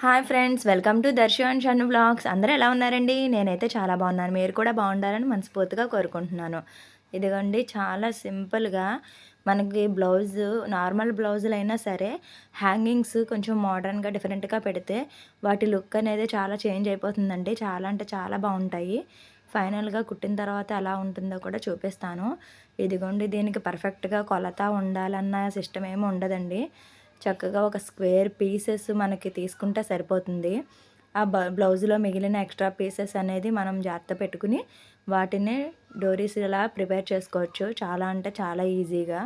Hi friends, welcome to Darshi and Shannu vlogs. అందరూ ఎలా ఉన్నారండి? నేనైతే చాలా బాగున్నాను. మీరు కూడా బాగుండాలని మనస్ఫూర్తిగా కోరుకుంటున్నాను. ఇదిగోండి, చాలా సింపుల్గా మనకి బ్లౌజు, నార్మల్ బ్లౌజులైనా సరే హ్యాంగింగ్స్ కొంచెం మోడర్న్గా డిఫరెంట్గా పెడితే వాటి లుక్ అనేది చాలా చేంజ్ అయిపోతుందండి. చాలా అంటే చాలా బాగుంటాయి. ఫైనల్గా కుట్టిన తర్వాత ఎలా ఉంటుందో కూడా చూపిస్తాను. ఇదిగోండి, దీనికి పర్ఫెక్ట్గా కొలత ఉండాలన్న సిస్టమ్ ఏమి ఉండదండి. చక్కగా ఒక స్క్వేర్ పీసెస్ మనకి తీసుకుంటే సరిపోతుంది. ఆ బ్లౌజ్లో మిగిలిన ఎక్స్ట్రా పీసెస్ అనేది మనం జాగ్రత్త పెట్టుకుని వాటిని డోరీస్ ఇలా ప్రిపేర్ చేసుకోవచ్చు. చాలా అంటే చాలా ఈజీగా,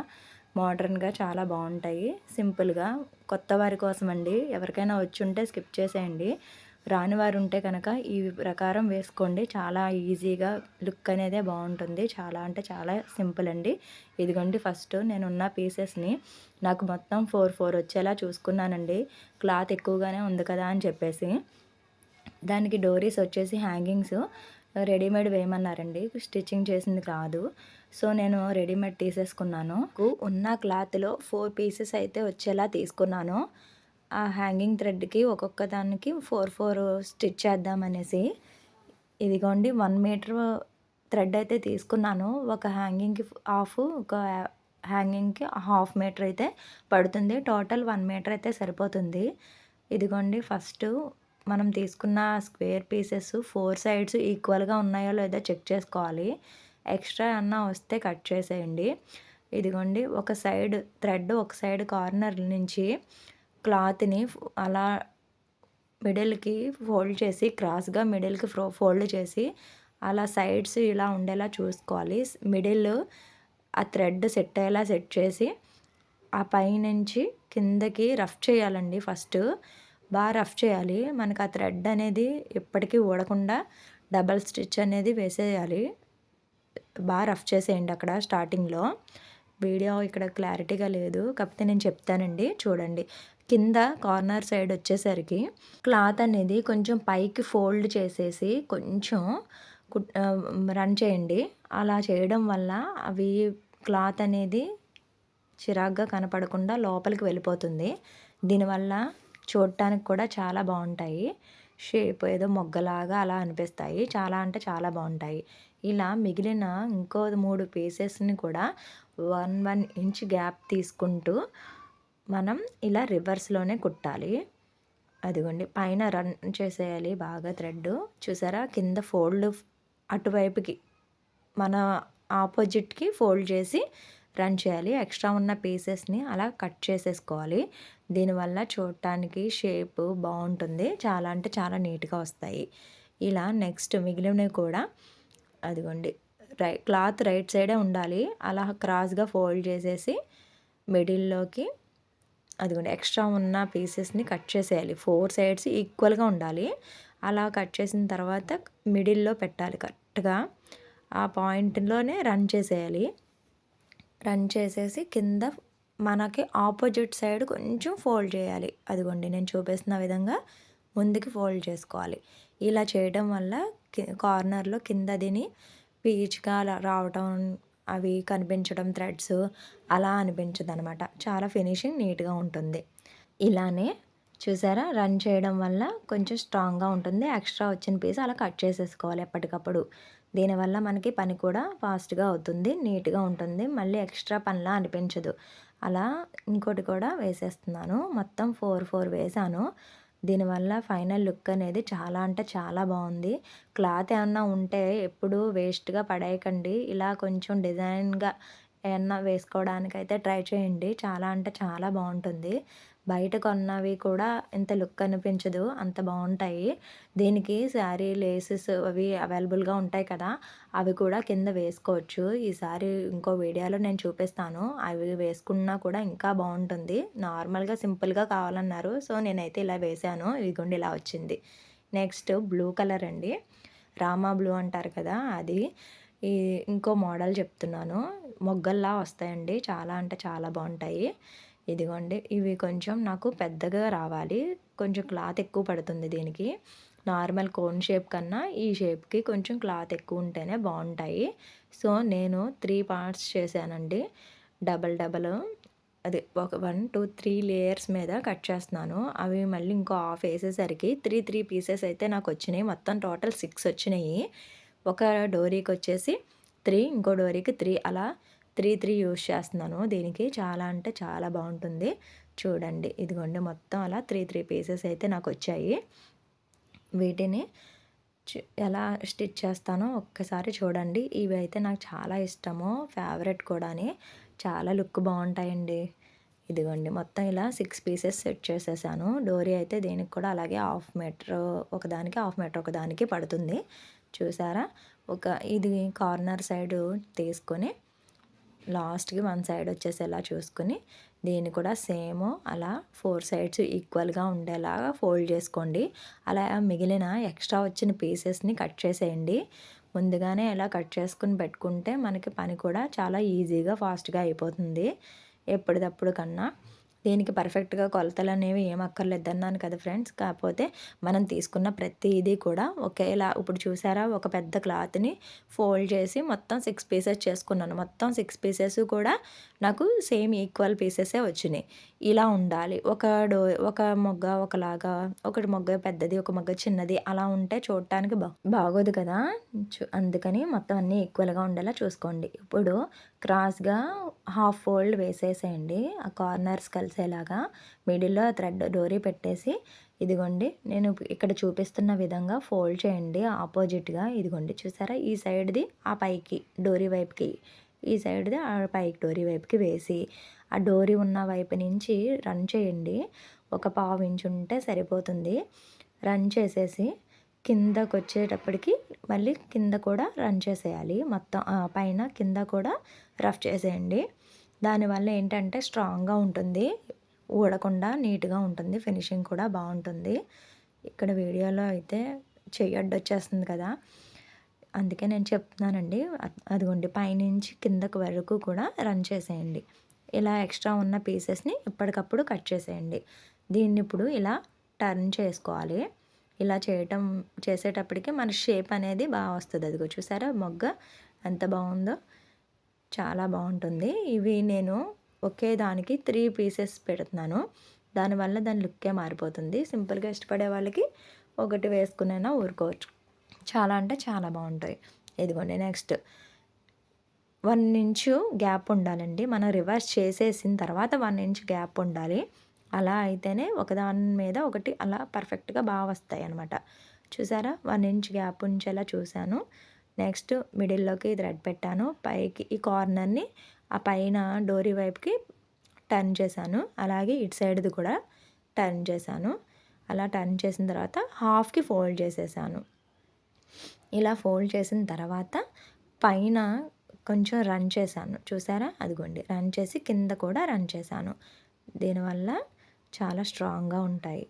మోడర్న్గా చాలా బాగుంటాయి. సింపుల్గా కొత్త వారి కోసం అండి. ఎవరికైనా వచ్చి ఉంటే స్కిప్ చేసేయండి. రాని వారు ఉంటే కనుక ఈ ప్రకారం వేసుకోండి. చాలా ఈజీగా లుక్ అనేదే బాగుంటుంది. చాలా అంటే చాలా సింపుల్ అండి. ఇదిగోండి, ఫస్ట్ నేనున్న పీసెస్ని నాకు మొత్తం 4 వచ్చేలా చూసుకున్నానండి. క్లాత్ ఎక్కువగానే ఉంది కదా అని చెప్పేసి. దానికి డోరీస్ వచ్చేసి హ్యాంగింగ్స్ రెడీమేడ్ వేయమన్నారండి. స్టిచ్చింగ్ చేసింది కాదు. సో నేను రెడీమేడ్ తీసేసుకున్నాను. ఉన్న క్లాత్లో 4 పీసెస్ అయితే వచ్చేలా తీసుకున్నాను. ఆ హ్యాంగింగ్ థ్రెడ్కి ఒక్కొక్క దానికి 4 స్టిచ్ చేద్దామనేసి. ఇదిగోండి, 1 మీటర్ థ్రెడ్ అయితే తీసుకున్నాను. ఒక హ్యాంగింగ్కి హాఫ్, ఒక హ్యాంగింగ్కి హాఫ్ మీటర్ అయితే పడుతుంది. టోటల్ 1 మీటర్ అయితే సరిపోతుంది. ఇదిగోండి, ఫస్ట్ మనం తీసుకున్న స్క్వేర్ పీసెస్ 4 సైడ్స్ ఈక్వల్గా ఉన్నాయో లేదో చెక్ చేసుకోవాలి. ఎక్స్ట్రా అన్నా వస్తే కట్ చేసేయండి. ఇదిగోండి, ఒక సైడ్ థ్రెడ్ ఒక సైడ్ కార్నర్ నుంచి క్లాత్ని అలా మిడిల్కి ఫోల్డ్ చేసి, క్రాస్గా మిడిల్కి ఫోల్డ్ చేసి అలా సైడ్స్ ఇలా ఉండేలా చూసుకోవాలి. మిడిల్ ఆ థ్రెడ్ సెట్ అయ్యేలా సెట్ చేసి ఆ పైనుంచి కిందకి రఫ్ చేయాలండి. ఫస్ట్ బాగా రఫ్ చేయాలి. మనకు ఆ థ్రెడ్ అనేది ఎప్పటికీ ఊడకుండా డబల్ స్టిచ్ అనేది వేసేయాలి. బాగా రఫ్ చేసేయండి అక్కడ స్టార్టింగ్లో. వీడియో ఇక్కడ క్లారిటీగా లేదు, కాకపోతే నేను చెప్తానండి, చూడండి. కింద కార్నర్ సైడ్ వచ్చేసరికి క్లాత్ అనేది కొంచెం పైకి ఫోల్డ్ చేసేసి కొంచెం రన్ చేయండి. అలా చేయడం వల్ల అవి క్లాత్ అనేది చిరాగ్గా కనపడకుండా లోపలికి వెళ్ళిపోతుంది. దీనివల్ల చూడటానికి కూడా చాలా బాగుంటాయి. షేప్ ఏదో మొగ్గలాగా అలా అనిపిస్తాయి. చాలా అంటే చాలా బాగుంటాయి. ఇలా మిగిలిన ఇంకో 3 పీసెస్ని కూడా 1 ఇంచ్ గ్యాప్ తీసుకుంటూ మనం ఇలా రివర్స్లోనే కుట్టాలి. అదిగోండి, పైన రన్ చేసేయాలి బాగా థ్రెడ్. చూసారా, కింద ఫోల్డ్ అటువైపుకి మన ఆపోజిట్కి ఫోల్డ్ చేసి రన్ చేయాలి. ఎక్స్ట్రా ఉన్న పీసెస్ని అలా కట్ చేసేసుకోవాలి. దీనివల్ల చూడటానికి షేప్ బాగుంటుంది. చాలా అంటే చాలా నీట్గా వస్తాయి. ఇలా నెక్స్ట్ మిగిలినవి కూడా అదిగోండి, క్లాత్ రైట్ సైడే ఉండాలి. అలా క్రాస్గా ఫోల్డ్ చేసేసి మిడిల్లోకి అదిగోండి ఎక్స్ట్రా ఉన్న పీసెస్ని కట్ చేసేయాలి. 4 సైడ్స్ ఈక్వల్గా ఉండాలి. అలా కట్ చేసిన తర్వాత మిడిల్లో పెట్టాలి కరెక్ట్గా. ఆ పాయింట్లోనే రన్ చేసేయాలి. రన్ చేసేసి కింద మనకి ఆపోజిట్ సైడ్ కొంచెం ఫోల్డ్ చేయాలి. అదిగోండి, నేను చూపిస్తున్న విధంగా ముందుకి ఫోల్డ్ చేసుకోవాలి. ఇలా చేయడం వల్ల కార్నర్లో కిందదిని పీచ్గా అలా రావటం, అవి కనిపించడం థ్రెడ్స్ అలా అనిపించదు అనమాట. చాలా ఫినిషింగ్ నీట్గా ఉంటుంది. ఇలానే చూసారా, రన్ చేయడం వల్ల కొంచెం స్ట్రాంగ్గా ఉంటుంది. ఎక్స్ట్రా వచ్చిన పీస్ అలా కట్ చేసేసుకోవాలి ఎప్పటికప్పుడు. దీనివల్ల మనకి పని కూడా ఫాస్ట్గా అవుతుంది, నీట్గా ఉంటుంది. మళ్ళీ ఎక్స్ట్రా పనిలా అనిపించదు. అలా ఇంకోటి కూడా వేసేస్తున్నాను. మొత్తం 4 వేసాను. దీనివల్ల ఫైనల్ లుక్ అనేది చాలా అంటే చాలా బాగుంది. క్లాత్ ఏమన్నా ఉంటే ఎప్పుడు వేస్ట్గా పడేయకండి. ఇలా కొంచెం డిజైన్గా ఏమన్నా వేసుకోవడానికైతే ట్రై చేయండి. చాలా అంటే చాలా బాగుంటుంది. బయట కొన్నవి కూడా ఇంత లుక్ అనిపించదు, అంత బాగుంటాయి. దీనికి శారీ లేసెస్ అవి అవైలబుల్గా ఉంటాయి కదా, అవి కూడా కింద వేసుకోవచ్చు. ఈసారి ఇంకో వీడియోలో నేను చూపిస్తాను. అవి వేసుకున్నా కూడా ఇంకా బాగుంటుంది. నార్మల్గా సింపుల్గా కావాలన్నారు, సో నేనైతే ఇలా వేసాను. ఇదిగోండి, ఇలా వచ్చింది. నెక్స్ట్ బ్లూ కలర్ అండి, రామా బ్లూ అంటారు కదా, అది. ఈ ఇంకో మోడల్ చెప్తున్నాను. మొగ్గల్లా వస్తాయండి. చాలా అంటే చాలా బాగుంటాయి. ఇదిగోండి, ఇవి కొంచెం నాకు పెద్దగా రావాలి. కొంచెం క్లాత్ ఎక్కువ పడుతుంది దీనికి. నార్మల్ కోన్ షేప్ కన్నా ఈ షేప్కి కొంచెం క్లాత్ ఎక్కువ ఉంటేనే బాగుంటాయి. సో నేను 3 పార్ట్స్ చేశానండి. డబల్ అది ఒక 1, 2, 3 లేయర్స్ మీద కట్ చేస్తున్నాను. అవి మళ్ళీ ఇంకో హాఫ్ ఏసేసరికి 3 పీసెస్ అయితే నాకొచ్చినాయి. మొత్తం టోటల్ 6 వచ్చినాయి. ఒక డోరీకొచ్చేసి 3, ఇంకో డోరీకి 3 అలా 3 యూజ్ చేస్తున్నాను. దీనికి చాలా అంటే చాలా బావుంటుంది. చూడండి ఇదిగోండి మొత్తం అలా 3 పీసెస్ అయితే నాకొచ్చాయి. వీటిని ఎలా స్టిచ్ చేస్తానో ఒక్కసారి చూడండి. ఇవి అయితే నాకు చాలా ఇష్టము. ఫేవరెట్ కూడాని. చాలా లుక్ బావుంటాయండి. ఇదిగోండి మొత్తం ఇలా 6 పీసెస్ సెట్ చేసేసాను. డోరీ అయితే దీనికి కూడా అలాగే హాఫ్ మీటర్ ఒకదానికి, హాఫ్ మీటర్ ఒకదానికి పడుతుంది. చూసారా? ఇది కార్నర్ సైడు తీసుకొని లాస్ట్‌కి 1 సైడ్ వచ్చేసేలా చూసుకొని దీన్ని కూడా సేమ్ అలా 4 సైడ్స్ ఈక్వల్‌గా ఉండేలాగా ఫోల్డ్ చేసుకోండి. అలా మిగిలిన ఎక్స్ట్రా వచ్చిన పీసెస్‌ని కట్ చేసేయండి. ముందుగానే ఇలా కట్ చేసుకొని పెట్టుకుంటే మనకి పని కూడా చాలా ఈజీగా, ఫాస్ట్‌గా అయిపోతుంది. ఎప్పటిదప్పుడు కన్నా. దీనికి పర్ఫెక్ట్‌గా కొలతలనేవి ఏం అక్కర్లేదన్నాను కదా ఫ్రెండ్స్. కాకపోతే మనం తీసుకున్న ప్రతీది కూడా ఒకేలా ఇప్పుడు చూసారా ఒక పెద్ద క్లాత్‌ని ఫోల్డ్ చేసి మొత్తం 6 పీసెస్ చేసుకున్నాను. మొత్తం 6 పీసెస్ కూడా నాకు సేమ్ ఈక్వల్ పీసెసే వచ్చినాయి. ఇలా ఉండాలి. ఒక మొగ్గ ఒకలాగా, ఒకటి మొగ్గ పెద్దది, ఒక మొగ్గ చిన్నది అలా ఉంటే చూడటానికి బాగోదు కదా! అందుకని మొత్తం అన్నీ ఈక్వల్‌గా ఉండేలా చూసుకోండి. ఇప్పుడు క్రాస్‌గా హాఫ్ ఫోల్డ్ వేసేసేయండి. ఆ కార్నర్స్ కలిసేలాగా మిడిల్‌లో డోరీ పెట్టేసి ఇదిగోండి నేను ఇక్కడ చూపిస్తున్న విధంగా ఫోల్డ్ చేయండి ఆపోజిట్‌గా. ఇదిగోండి చూసారా? ఈ సైడ్‌ది ఆ పైకి డోరీ వైపుకి, ఈ సైడ్‌ది ఆ పైకి డోరీ వైపుకి వేసి ఆ డోరీ ఉన్న వైపు నుంచి రన్ చేయండి. ఒక పావు ఇంచు ఉంటే సరిపోతుంది. రన్ చేసేసి కిందకొచ్చేటప్పటికి మళ్ళీ కింద కూడా రన్ చేసేయాలి. మొత్తం పైన కింద కూడా రఫ్ చేసేయండి. దానివల్ల ఏంటంటే స్ట్రాంగ్‌గా ఉంటుంది. ఊడకుండా నీట్‌గా ఉంటుంది. ఫినిషింగ్ కూడా బావుంటుంది. ఇక్కడ వీడియోలో అయితే చెయ్యి అడ్డొచ్చేస్తుంది కదా! అందుకే నేను చెప్తున్నానండి. అదిగోండి పైనుంచి కిందకి వరకు కూడా రన్ చేసేయండి. ఇలా ఎక్స్ట్రా ఉన్న పీసెస్‌ని ఎప్పటికప్పుడు కట్ చేసేయండి. దీన్నిప్పుడు ఇలా టర్న్ చేసుకోవాలి. ఇలా చేసేటప్పటికి మన షేప్ అనేది వస్తది. అదిగో చూసారా మొగ్గ ఎంత బావుందో. చాలా బావుంటుంది. ఇవి నేను ఒకే దానికి 3 పీసెస్ పెడుతున్నాను. దానివల్ల దాని లుక్కే మారిపోతుంది. సింపుల్‌గా ఇష్టపడే వాళ్ళకి ఒకటి వేసుకునైనా ఊరుకోవచ్చు. చాలా అంటే చాలా బావుంటాయి. ఇదిగోండి నెక్స్ట్ 1 ఇంచు గ్యాప్ ఉండాలండి. మనం రివర్స్ చేసేసిన తర్వాత 1 ఇంచ్ గ్యాప్ ఉండాలి. అలా అయితేనే ఒకదాని మీద ఒకటి అలా పర్ఫెక్ట్‌గా వస్తాయన్నమాట. చూసారా? 1 ఇంచ్ గ్యాప్ ఉంచేలా చూశాను. నెక్స్ట్ మిడిల్‌లోకి థ్రెడ్ పెట్టాను. పైకి ఈ కార్నర్‌ని ఆ పైన డోరీ వైపుకి టర్న్ చేశాను. అలాగే ఇటు సైడ్‌ది కూడా టర్న్ చేశాను. అలా టర్న్ చేసిన తర్వాత హాఫ్‌కి ఫోల్డ్ చేసేసాను. ఇలా ఫోల్డ్ చేసిన తర్వాత పైన కొంచెం రన్ చేశాను. చూసారా? అదిగోండి రన్ చేసి కింద కూడా రన్ చేశాను. దీనివల్ల చాలా స్ట్రాంగ్‌గా ఉంటాయి.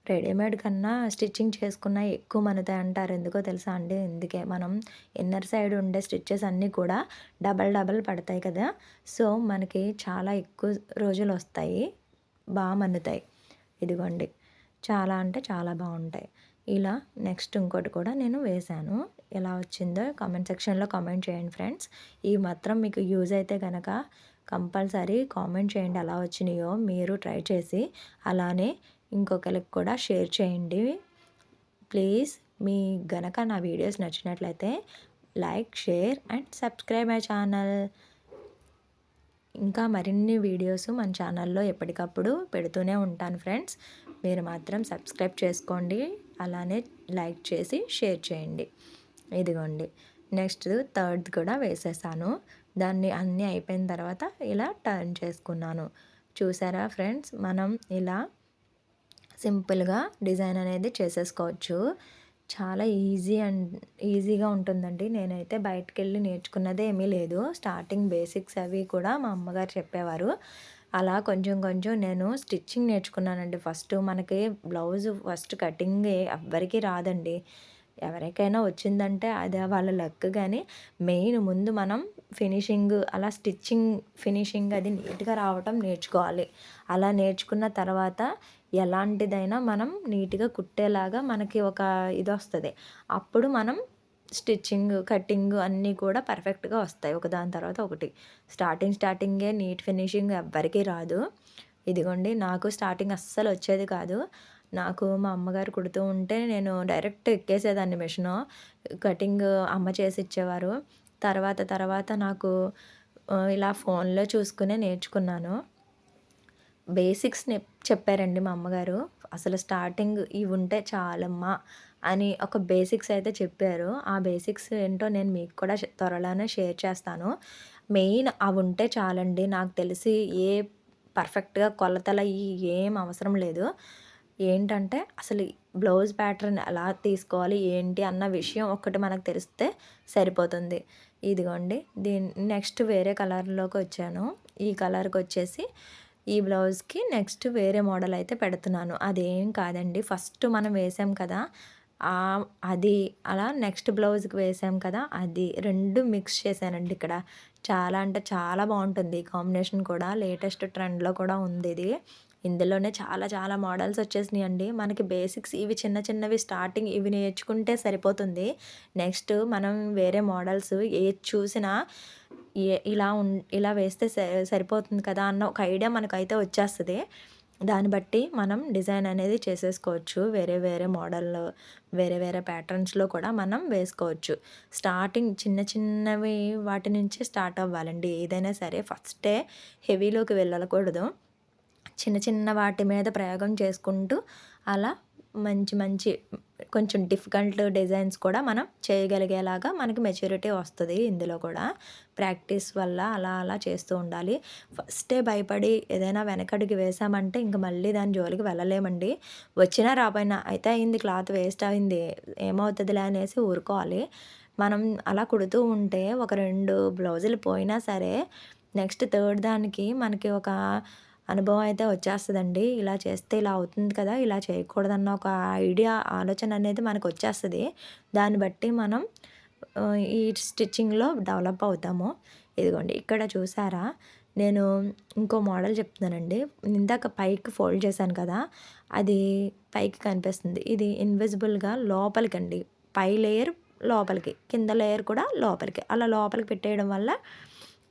రెడీమేడ్ కన్నా స్టిచ్చింగ్ చేసుకున్నయి ఎక్కువ మన్నుతాయి అంటారు. ఎందుకో తెలుసా అండి? అందుకే మనం ఇన్నర్ సైడ్ ఉండే స్టిచెస్ అన్నీ కూడా డబల్ పడతాయి కదా! సో, మనకి చాలా ఎక్కువ రోజులొస్తాయి. మన్నుతాయి. ఇదిగోండి. చాలా అంటే చాలా బావుంటాయి. ఇలా నెక్స్ట్ ఇంకోటి కూడా నేను వేశాను. ఎలా వచ్చిందో కామెంట్ సెక్షన్‌లో కామెంట్ చేయండి ఫ్రెండ్స్. ఇవి మాత్రం మీకు యూజ్ అయితే గనక కంపల్సరీ కామెంట్ చేయండి ఎలా వచ్చినాయో మీరు ట్రై చేసి. అలానే ఇంకొకరికి కూడా షేర్ చేయండి. ప్లీజ్ గనక నా వీడియోస్ నచ్చినట్లయితే like, share and subscribe my channel. ఇంకా మరిన్ని వీడియోస్ మన ఛానల్లో ఎప్పటికప్పుడు పెడుతూనే ఉంటాను ఫ్రెండ్స్. మీరు మాత్రం సబ్స్క్రైబ్ చేసుకోండి. అలానే లైక్ చేసి షేర్ చేయండి. ఇదిగోండి. నెక్స్ట్ థర్డ్‌ది కూడా వేసేసాను. దాన్ని అన్నీ అయిపోయిన తర్వాత ఇలా టర్న్ చేసుకున్నాను. చూసారా ఫ్రెండ్స్? మనం ఇలా సింపుల్‌గా డిజైన్ అనేది చేసేసుకోవచ్చు. చాలా ఈజీగా ఉంటుందండి. నేనైతే బయటికెళ్ళి నేర్చుకున్నదే ఏమీ లేదు. స్టార్టింగ్ బేసిక్స్ అవి కూడా మా అమ్మగారు చెప్పేవారు. అలా కొంచెం నేను స్టిచ్చింగ్ నేర్చుకున్నానండి ఫస్టు. మనకి బ్లౌజు ఫస్ట్ కటింగ్ ఎవ్వరికీ రాదండి. ఎవరికైనా వచ్చిందంటే అది వాళ్ళ లక్ గానీ, మెయిన్ ముందు మనం అలా ఫినిషింగ్ అది నీట్‌గా రావటం నేర్చుకోవాలి. అలా నేర్చుకున్న తర్వాత ఎలాంటిదైనా మనం నీట్‌గా కుట్టేలాగా మనకి ఒక ఇదొస్తది. అప్పుడు మనం స్టిచ్చింగ్, కటింగ్ అన్నీ కూడా పర్ఫెక్ట్‌గా వస్తాయి. ఒకదాని తర్వాత ఒకటి. స్టార్టింగే నీట్ ఫినిషింగ్ ఎవ్వరికీ రాదు. ఇదిగోండి నాకు స్టార్టింగ్ అస్సలు వచ్చేది కాదు. నాకు మా అమ్మగారు కుడుతూ ఉంటే నేను డైరెక్ట్ ఎక్కేసేదాన్ని మిషను. కటింగ్ అమ్మ చేసిచ్చేవారు. తర్వాత నాకు ఇలా ఫోన్‌లో చూసుకునే నేర్చుకున్నాను. బేసిక్స్ చెప్పారండి మా అమ్మగారు. అసలు స్టార్టింగ్ ఇవుంటే చాలమ్మా అని ఒక బేసిక్స్ అయితే చెప్పారు. ఆ బేసిక్స్ ఏంటో నేను మీకు కూడా త్వరలోనే షేర్ చేస్తాను. మెయిన్ అవుంటే చాలండి. నాకు తెలిసి ఏ పర్ఫెక్ట్‌గా కొలతలయి ఏం అవసరం లేదు. ఏంటంటే అసలు బ్లౌజ్ ప్యాటర్న్ ఎలా తీసుకోవాలి, ఏంటి అన్న విషయం ఒక్కటి మనకు తెలిస్తే సరిపోతుంది. ఇదిగోండి నెక్స్ట్ వేరే కలర్‌లోకొచ్చాను. ఈ కలర్‌కొచ్చేసి ఈ బ్లౌజ్‌కి నెక్స్ట్ వేరే మోడల్ అయితే పెడుతున్నాను. అదేం కాదండి. ఫస్ట్ మనం వేసాం కదా! అది అలా నెక్స్ట్ బ్లౌజ్‌కి వేసాం కదా! అది 2 మిక్స్ చేశానండి ఇక్కడ. చాలా అంటే చాలా బావుంటుంది ఈ కాంబినేషన్ కూడా. లేటెస్ట్ ట్రెండ్‌లో కూడా ఉందిది. ఇందులోనే చాలా చాలా మోడల్స్ వచ్చేసినాయండి. మనకి బేసిక్స్ ఇవి చిన్న చిన్నవి స్టార్టింగ్ ఇవి నేర్చుకుంటే సరిపోతుంది. నెక్స్ట్ మనం వేరే మోడల్స్ ఏది చూసినా ఇలా వేస్తే సరిపోతుంది కదా అన్న ఒక ఐడియా మనకైతే వచ్చేస్తది. దాన్ని బట్టి మనం డిజైన్ అనేది చేసేసుకోవచ్చు. వేరే వేరే మోడల్‌లో, వేరే వేరే ప్యాటర్న్స్‌లో కూడా మనం వేసుకోవచ్చు. స్టార్టింగ్ చిన్న చిన్నవి వాటి నుంచే స్టార్ట్ అవ్వాలండి. ఏదైనా సరే ఫస్టే హెవీలోకి వెళ్ళకూడదు. చిన్న చిన్న వాటి మీద ప్రయోగం చేసుకుంటూ అలా మంచి కొంచెం డిఫికల్ట్ డిజైన్స్ కూడా మనం చేయగలిగేలాగా మనకి మెచ్యూరిటీ వస్తది ఇందులో కూడా. ప్రాక్టీస్ వల్ల అలా చేస్తూ ఉండాలి. ఫస్టే భయపడి ఏదైనా వెనకడుగు వేసామంటే ఇంక మళ్ళీ దాని జోలికి వెళ్ళలేమండి. వచ్చినా రాపోయినా అయితే అయింది, క్లాత్ వేస్ట్ అయింది, ఏమవుతదిలే అనేసి ఊరుకోవాలి. మనం అలా కుడుతూ ఉంటే ఒక 2 బ్లౌజులు పోయినా సరే నెక్స్ట్ థర్డ్ దానికి మనకి ఒక అనుభవం అయితే వచ్చేస్తదండి. ఇలా చేస్తే ఇలా అవుతుంది కదా! ఇలా చేయకూడదన్న ఒక ఆలోచన అనేది మనకొచ్చేస్తది. దాన్ని బట్టి మనం ఈ స్టిచ్చింగ్‌లో డెవలప్ అవుతాము. ఇదిగోండి ఇక్కడ చూసారా? నేను ఇంకో మోడల్ చెప్తున్నానండి. ఇందాక పైకి ఫోల్డ్ చేశాను కదా! అది పైకి కనిపిస్తుంది. ఇది ఇన్విజిబుల్‌గా లోపలికండి. పై లేయర్ లోపలికి, కింద లేయర్ కూడా లోపలికి. అలా లోపలికి పెట్టేయడం వల్ల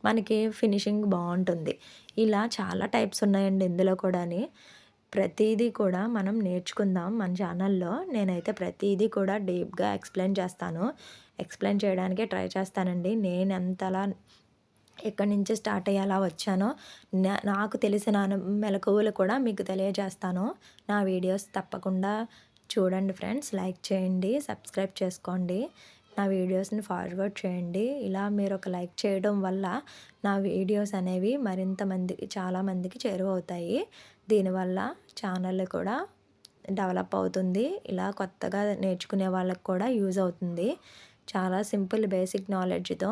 మనకి ఫినిషింగ్ బావుంటుంది. ఇలా చాలా టైప్స్ ఉన్నాయండి ఇందులో కూడాని. ప్రతీదీ కూడా మనం నేర్చుకుందాం మన ఛానల్‌లో. నేనైతే ప్రతీదీ కూడా డీప్‌గా ఎక్స్‌ప్లెయిన్ చేస్తాను. ఎక్స్‌ప్లెయిన్ చేయడానికే ట్రై చేస్తానండి. నేనెంతలా ఎక్కడి నుంచి స్టార్ట్ అయ్యి అలా వచ్చానో నాకు తెలిసిన మెళకువలు కూడా మీకు తెలియజేస్తాను. నా వీడియోస్ తప్పకుండా చూడండి ఫ్రెండ్స్. లైక్ చేయండి, సబ్స్క్రైబ్ చేసుకోండి. నా వీడియోస్‌ని ఫార్వర్డ్ చేయండి. ఇలా మీరు ఒక లైక్ చేయడం వల్ల నా వీడియోస్ అనేవి చాలామందికి చేరువవుతాయి. దీనివల్ల ఛానల్ కూడా డెవలప్ అవుతుంది. ఇలా కొత్తగా నేర్చుకునే వాళ్ళకి కూడా యూజ్ అవుతుంది. చాలా సింపుల్ బేసిక్ నాలెడ్జ్‌తో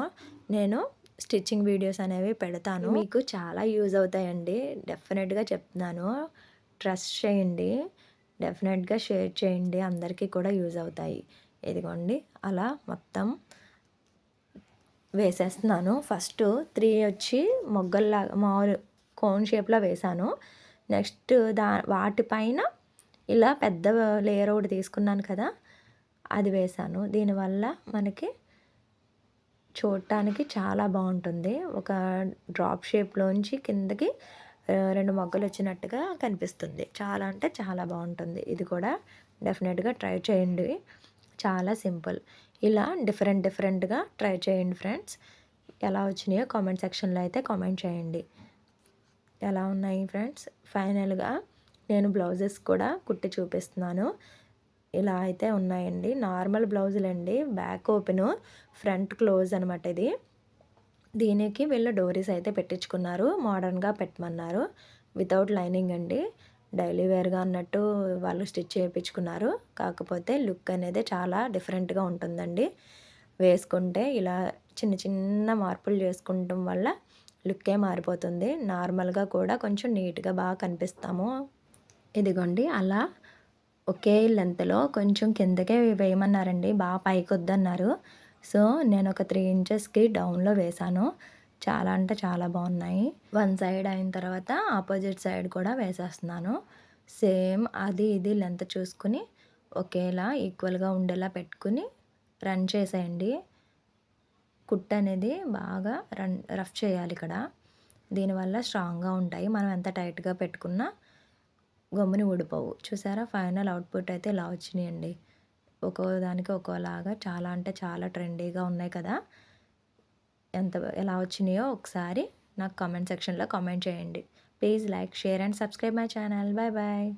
నేను స్టిచ్చింగ్ వీడియోస్ అనేవి పెడతాను. మీకు చాలా యూజ్ అవుతాయండి. డెఫినెట్‌గా చెప్తున్నాను. ట్రస్ట్ చేయండి. డెఫినెట్‌గా షేర్ చేయండి. అందరికీ కూడా యూజ్ అవుతాయి. ఇదిగోండి అలా మొత్తం వేసేస్తున్నాను. ఫస్ట్ 3 వచ్చి మొగ్గల్లాగా మాములు కోన్ షేప్‌లో వేశాను. నెక్స్ట్ వాటిపైన ఇలా పెద్ద లేయర్ ఒకటి తీసుకున్నాను కదా! అది వేశాను. దీనివల్ల మనకి చూడటానికి చాలా బావుంటుంది. ఒక డ్రాప్ షేప్‌లోంచి కిందకి 2 మొగ్గలొచ్చినట్టుగా కనిపిస్తుంది. చాలా అంటే చాలా బావుంటుంది. ఇది కూడా డెఫినెట్‌గా ట్రై చేయండి. చాలా సింపుల్. ఇలా డిఫరెంట్‌గా ట్రై చేయండి ఫ్రెండ్స్. ఎలా వచ్చినాయో కామెంట్ సెక్షన్‌లో అయితే కామెంట్ చేయండి. ఎలా ఉన్నాయి ఫ్రెండ్స్? ఫైనల్‌గా నేను బ్లౌజెస్ కూడా కుట్టి చూపిస్తున్నాను. ఇలా అయితే ఉన్నాయండి. నార్మల్ బ్లౌజులండి. బ్యాక్ ఓపెను, ఫ్రంట్ క్లోజ్ అనమాట ఇది. దీనికి వీళ్ళు డోరీస్ అయితే పెట్టించుకున్నారు. మోడర్న్‌గా పెట్టమన్నారు. వితౌట్ లైనింగ్ అండి. డైలీ వేర్‌గా అన్నట్టు వాళ్ళు స్టిచ్ చేపించుకున్నారు. కాకపోతే లుక్ అనేది చాలా డిఫరెంట్‌గా ఉంటుందండి. వేసుకుంటే ఇలా చిన్న చిన్న మార్పులు చేసుకుంటం వల్ల లుక్కే మారిపోతుంది. నార్మల్‌గా కూడా కొంచెం నీట్‌గా బాగా కనిపిస్తాము. ఇదిగోండి అలా ఒకే లెంత్‌లో కొంచెం కిందకే వేయమన్నారండి. పైకొద్దన్నారు. సో, నేనొక 3 ఇంచెస్‌కి డౌన్‌లో వేశాను. చాలా అంటే చాలా బాగున్నాయి. వన్ సైడ్ అయిన తర్వాత ఆపోజిట్ సైడ్ కూడా వేసేస్తున్నాను. సేమ్ అది ఇది లెంత్ చూసుకొని ఒకేలా ఈక్వల్‌గా ఉండేలా పెట్టుకుని రన్ చేసేయండి. కుట్టు అనేది బాగా రఫ్ చేయాలి ఇక్కడ. దీనివల్ల స్ట్రాంగ్‌గా ఉంటాయి. మనం ఎంత టైట్‌గా పెట్టుకున్నా గమ్మున ఊడిపోవు. చూసారా? ఫైనల్ అవుట్‌పుట్ అయితే ఇలా వచ్చినియండి. ఒక్కో దానికి ఒక్కోలాగా చాలా అంటే చాలా ట్రెండీగా ఉన్నాయి కదా! ఎలా వచ్చినాయో ఒకసారి నాకు కామెంట్ సెక్షన్‌లో కామెంట్ చేయండి. Please like, share and subscribe my channel. Bye bye.